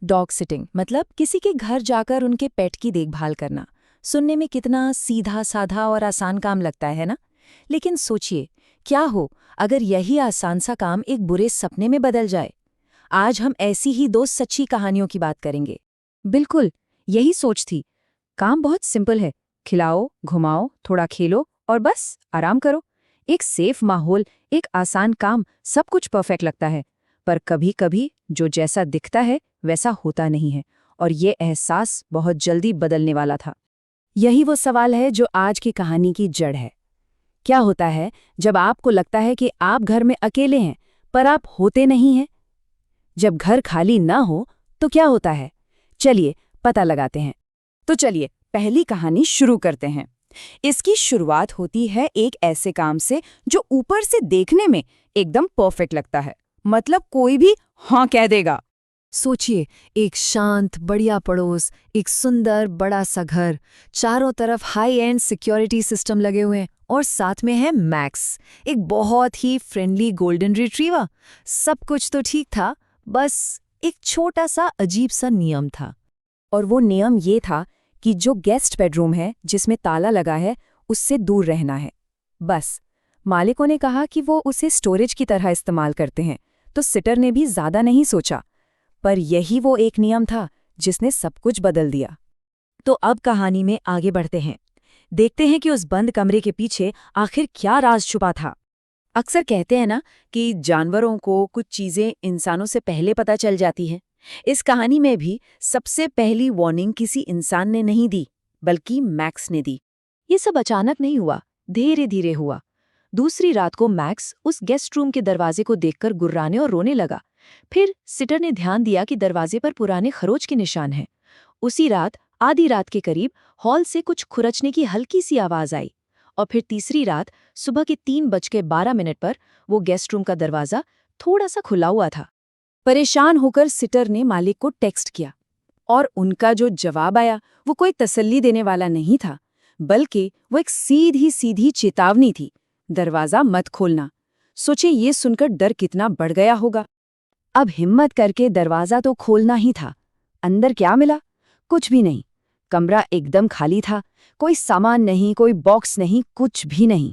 Dog sitting मतलब किसी के घर जाकर उनके पेट की देखभाल करना। सुनने में कितना सीधा साधा और आसान काम लगता है ना? लेकिन सोचिए, क्या हो अगर यही आसान सा काम एक बुरे सपने में बदल जाए। आज हम ऐसी ही दो सच्ची कहानियों की बात करेंगे। बिल्कुल, यही सोच थी। काम बहुत सिंपल है। खिलाओ, घुमाओ, थोड़ा खेलो और बस आराम करो। एक सेफ माहौल, एक आसान काम, सब कुछ परफेक्ट लगता है। पर कभी-कभी जो जैसा दिखता है वैसा होता नहीं है, और ये एहसास बहुत जल्दी बदलने वाला था। यही वो सवाल है जो आज की कहानी की जड़ है। क्या होता है जब आपको लगता है कि आप घर में अकेले हैं, पर आप होते नहीं हैं? जब घर खाली ना हो तो क्या होता है? चलिए पता लगाते हैं। तो चलिए पहली कहानी शुरू करते हैं। इसकी शुरुआत होती है एक ऐसे काम से जो ऊपर से देखने में एकदम परफेक्ट लगता है। मतलब कोई भी हाँ कह देगा। सोचिए, एक शांत बढ़िया पड़ोस, एक सुंदर बड़ा सा घर, चारों तरफ हाई एंड सिक्योरिटी सिस्टम लगे हुए हैं, और साथ में है मैक्स, एक बहुत ही फ्रेंडली गोल्डन रिट्रीवर। सब कुछ तो ठीक था, बस एक छोटा सा अजीब सा नियम था। और वो नियम ये था कि जो गेस्ट बेडरूम है जिसमें ताला लगा है, उससे दूर रहना है। बस मालिकों ने कहा कि वो उसे स्टोरेज की तरह इस्तेमाल करते हैं, तो सिटर ने भी ज्यादा नहीं सोचा। पर यही वो एक नियम था जिसने सब कुछ बदल दिया। तो अब कहानी में आगे बढ़ते हैं। देखते हैं कि उस बंद कमरे के पीछे आखिर क्या राज छुपा था। अक्सर कहते हैं ना कि जानवरों को कुछ चीजें इंसानों से पहले पता चल जाती हैं। इस कहानी में भी सबसे पहली वार्निंग किसी इंसान ने नहीं दी, बल्कि मैक्स ने दी। ये सब अचानक नहीं हुआ, धीरे धीरे हुआ। दूसरी रात को मैक्स उस गेस्ट रूम के दरवाजे को देखकर गुर्राने और रोने लगा। फिर सिटर ने ध्यान दिया कि दरवाजे पर पुराने खरोच के निशान हैं। उसी रात आधी रात के करीब हॉल से कुछ खुरचने की हल्की सी आवाज आई, और फिर तीसरी रात सुबह के 3:12 पर वो गेस्ट रूम का दरवाजा थोड़ा सा खुला हुआ था। परेशान होकर सिटर ने मालिक को टेक्स्ट किया, और उनका जो जवाब आया वो कोई तसल्ली देने वाला नहीं था, बल्कि वो एक सीधी सीधी चेतावनी थी, दरवाजा मत खोलना। सोचे ये सुनकर डर कितना बढ़ गया होगा। अब हिम्मत करके दरवाजा तो खोलना ही था। अंदर क्या मिला? कुछ भी नहीं। कमरा एकदम खाली था, कोई सामान नहीं, कोई बॉक्स नहीं, कुछ भी नहीं।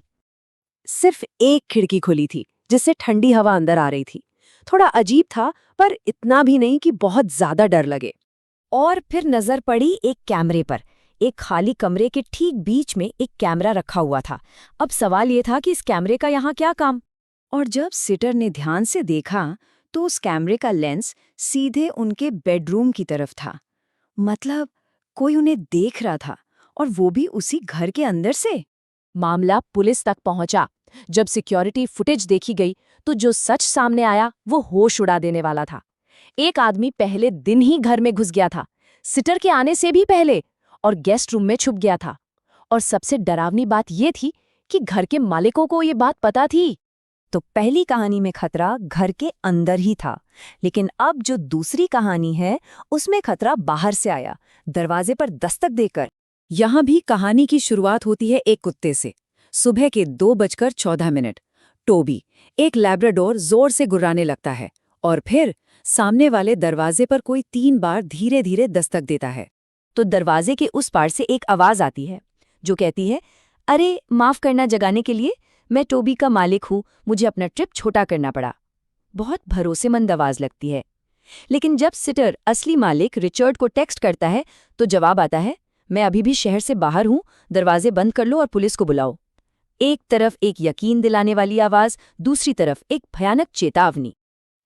सिर्फ एक खिड़की खुली थी जिससे ठंडी हवा अंदर आ रही थी। थोड़ा अजीब था, पर इतना भी नहीं कि बहुत ज्यादा डर लगे। और फिर नजर पड़ी एक कैमरे पर। एक खाली कमरे के ठीक बीच में एक कैमरा रखा हुआ था। अब सवाल ये था कि इस कैमरे का यहाँ क्या काम? और जब सिटर ने ध्यान से देखा तो उस कैमरे का लेंस सीधे उनके बेडरूम की तरफ था। मतलब कोई उन्हें देख रहा था, और वो भी उसी घर के अंदर से। मामला पुलिस तक पहुंचा। जब सिक्योरिटी फुटेज देखी गई तो जो सच सामने आया वो होश उड़ा देने वाला था। एक आदमी पहले दिन ही घर में घुस गया था, सिटर के आने से भी पहले, और गेस्ट रूम में छुप गया था। और सबसे डरावनी बात ये थी कि घर के मालिकों को ये बात पता थी। तो पहली कहानी में खतरा घर के अंदर ही था, लेकिन अब जो दूसरी कहानी है उसमें खतरा बाहर से आया, दरवाजे पर दस्तक देकर। यहाँ भी कहानी की शुरुआत होती है एक कुत्ते से। सुबह के 2:14 टोबी, एक लैब्राडोर, जोर से गुर्राने लगता है, और फिर सामने वाले दरवाजे पर कोई 3 बार धीरे धीरे दस्तक देता है। तो दरवाजे के उस पार से एक आवाज आती है जो कहती है, अरे माफ करना जगाने के लिए, मैं टोबी का मालिक हूँ, मुझे अपना ट्रिप छोटा करना पड़ा। बहुत भरोसेमंद आवाज लगती है। लेकिन जब सिटर असली मालिक रिचर्ड को टेक्स्ट करता है तो जवाब आता है, मैं अभी भी शहर से बाहर हूँ, दरवाजे बंद कर लो और पुलिस को बुलाओ। एक तरफ एक यकीन दिलाने वाली आवाज, दूसरी तरफ एक भयानक चेतावनी।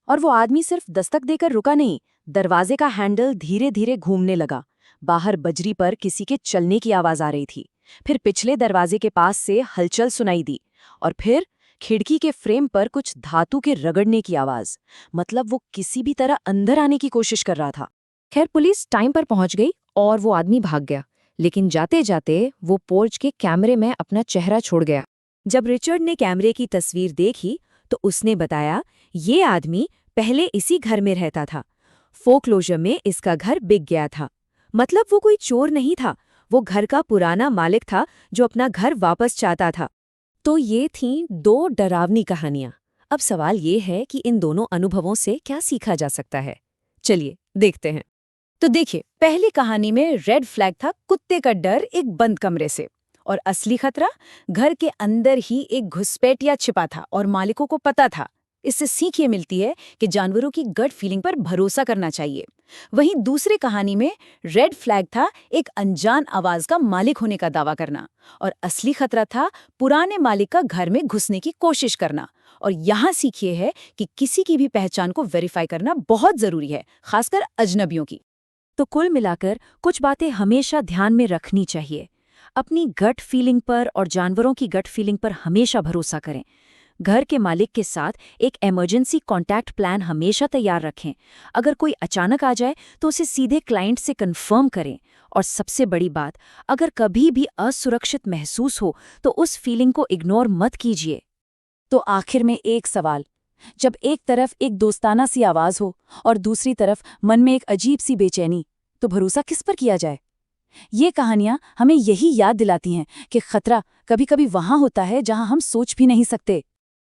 और वो आदमी सिर्फ दस्तक देकर रुका नहीं, दरवाजे का हैंडल धीरे धीरे घूमने लगा। बाहर बजरी पर किसी के चलने की आवाज आ रही थी। फिर पिछले दरवाजे के पास से हलचल सुनाई दी, और फिर खिड़की के फ्रेम पर कुछ धातु के रगड़ने की आवाज। मतलब वो किसी भी तरह अंदर आने की कोशिश कर रहा था। खैर पुलिस टाइम पर पहुंच गई और वो आदमी भाग गया, लेकिन जाते जाते वो पोर्च के कैमरे में अपना चेहरा छोड़ गया। जब रिचर्ड ने कैमरे की तस्वीर देखी तो उसने बताया, ये आदमी पहले इसी घर में रहता था। फोक्लोजर में इसका घर बिक गया था। मतलब वो कोई चोर नहीं था, वो घर का पुराना मालिक था जो अपना घर वापस चाहता था। तो ये थीं 2 डरावनी कहानियां। अब सवाल ये है कि इन दोनों अनुभवों से क्या सीखा जा सकता है। चलिए देखते हैं। तो देखिए, पहली कहानी में रेड फ्लैग था कुत्ते का डर एक बंद कमरे से, और असली खतरा घर के अंदर ही एक घुसपैठिया छिपा था और मालिकों को पता था। इससे सीख ये मिलती है कि जानवरों की गट फीलिंग पर भरोसा करना चाहिए। वहीं दूसरी कहानी में रेड फ्लैग था एक अनजान आवाज का मालिक होने का दावा करना, और असली खतरा था पुराने मालिक का घर में घुसने की कोशिश करना। और यहाँ सीख ये है कि किसी की भी पहचान को वेरीफाई करना बहुत जरूरी है, खासकर अजनबियों की। तो कुल मिलाकर कुछ बातें हमेशा ध्यान में रखनी चाहिए। अपनी गट फीलिंग पर और जानवरों की गट फीलिंग पर हमेशा भरोसा करें। घर के मालिक के साथ एक इमरजेंसी कॉन्टैक्ट प्लान हमेशा तैयार रखें। अगर कोई अचानक आ जाए तो उसे सीधे क्लाइंट से कंफर्म करें। और सबसे बड़ी बात, अगर कभी भी असुरक्षित महसूस हो तो उस फीलिंग को इग्नोर मत कीजिए। तो आखिर में एक सवाल, जब एक तरफ एक दोस्ताना सी आवाज हो और दूसरी तरफ मन में एक अजीब सी बेचैनी, तो भरोसा किस पर किया जाए? ये कहानियां हमें यही याद दिलाती हैं कि खतरा कभी-कभी वहां होता है जहां हम सोच भी नहीं सकते।